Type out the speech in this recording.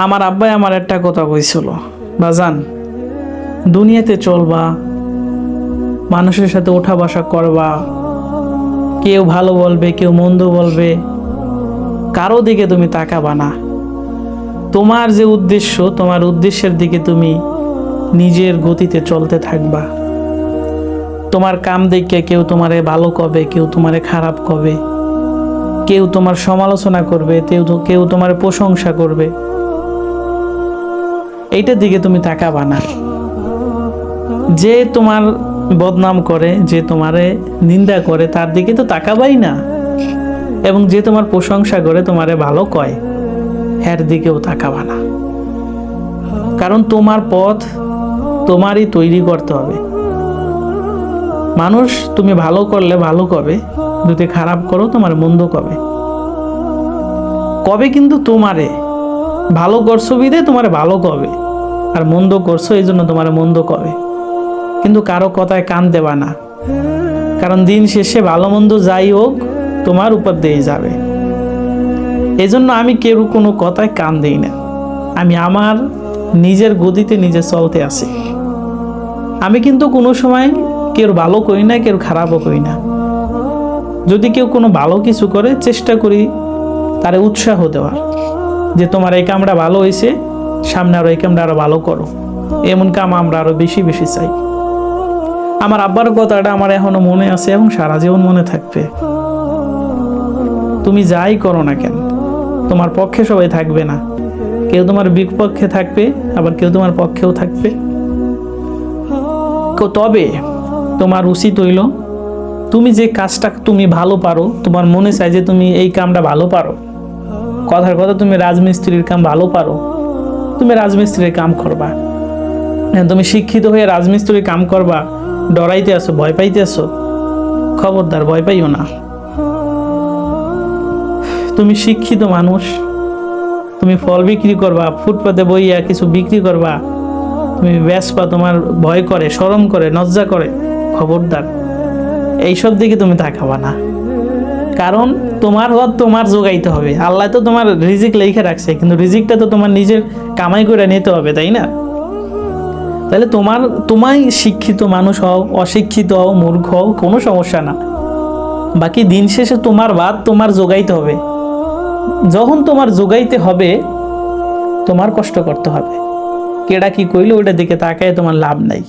আমার আব্বাই আমার একটা কথা কইছিল, বাজান দুনিয়াতে চলবা, মানুষের সাথে ওঠা বসা করবা, কেউ ভালো বলবে কেউ মন্দ বলবে, কারো দিকে তুমি তাকাবা না। তোমার যে উদ্দেশ্য, তোমার উদ্দেশ্যের দিকে তুমি নিজের গতিতে চলতে থাকবা। তোমার কাম দেখে কেউ তোমারে ভালো কবে, কেউ তোমারে খারাপ কবে, কেউ তোমার সমালোচনা করবে, কেউ তোমার প্রশংসা করবে, এইটার দিকে তুমি তাকাবা না। যে তোমার বদনাম করে, যে তোমারে নিন্দা করে, তার দিকে তো তাকাবাই না। এবং যে তোমার প্রশংসা করে, তোমারে ভালো কয়, এর দিকেও তাকাবা না। কারণ তোমার পথ তোমারই তৈরি করতে হবে। মানুষ তুমি ভালো করলে ভালো কবে, যদি খারাপ করো তোমার মন্দ কবে কবে। কিন্তু তোমারে ভালো করছো বিদে তোমারে ভালো কবে, আর মন্দ করছো এই জন্য তোমার মন্দ কবে। কিন্তু কারো কথায় কান দেবা না, কারণ দিন শেষে ভালো মন্দ যাই হোক তোমার উপর দিয়ে যাবে। এই জন্য আমি কেউ কোনো কথায় কান দিই না। আমি আমার নিজের গতিতে নিজে চলতে আছি। আমি কিন্তু কোনো সময় কেউ ভালো করি না, কেউ খারাপও করি না। যদি কেউ কোনো ভালো কিছু করে, চেষ্টা করি তারে উৎসাহ দেওয়ার, যে তোমার এই কামটা ভালো হয়েছে, সামনে আরো এই কামটা আরো ভালো করো, এমন কাম আমরা আরো বেশি বেশি চাই। আমার আব্বার কথাটা আমার এখনো মনে আছে এবং সারা জীবন মনে থাকবে। তুমি যাই করো না কেন, তোমার পক্ষে সবাই থাকবে না। কেউ তোমার বিপক্ষে থাকবে, আবার কেউ তোমার পক্ষেও থাকবে। তবে তোমার উচিত হইল, তুমি যে কাজটা তুমি ভালো পারো, তোমার মনে চাই যে তুমি এই কামটা ভালো পারো, কথার কথা তুমি রাজমিস্ত্রির কাম ভালো পারো, তুমি রাজমিস্ত্রির কাম করবা। তুমি শিক্ষিত হয়ে রাজমিস্ত্রির কাম করবা, ডরাইতে আসো, ভয় পাইতে আসো, খবরদার ভয় পাইও না। তুমি শিক্ষিত মানুষ, তুমি ফল বিক্রি করবা, ফুটপাতে বইয়া কিছু বিক্রি করবা, তুমি বেচবা, তোমার ভয় করে, শরম করে, লজ্জা করে, খবরদার এইসব দিকে তুমি তাকাবা না। কারণ তোমার হওয়ার তোমার জোগাইতে হবে। আল্লাহ তো তোমার রিজিক লেখা রাখছে, কিন্তু রিজিকটা তো তোমার নিজের কামাই করে নিতে হবে, তাই না? তাহলে তোমায় শিক্ষিত মানুষ হও, অশিক্ষিত হও, মূর্খ হও, কোনো সমস্যা না। বাকি দিন শেষে তোমার ভাত তোমার জোগাইতে হবে। যখন তোমার জোগাইতে হবে, তোমার কষ্ট করতে হবে। কেডা কি কইলো ওইটার দিকে তাকায় তোমার লাভ নাই।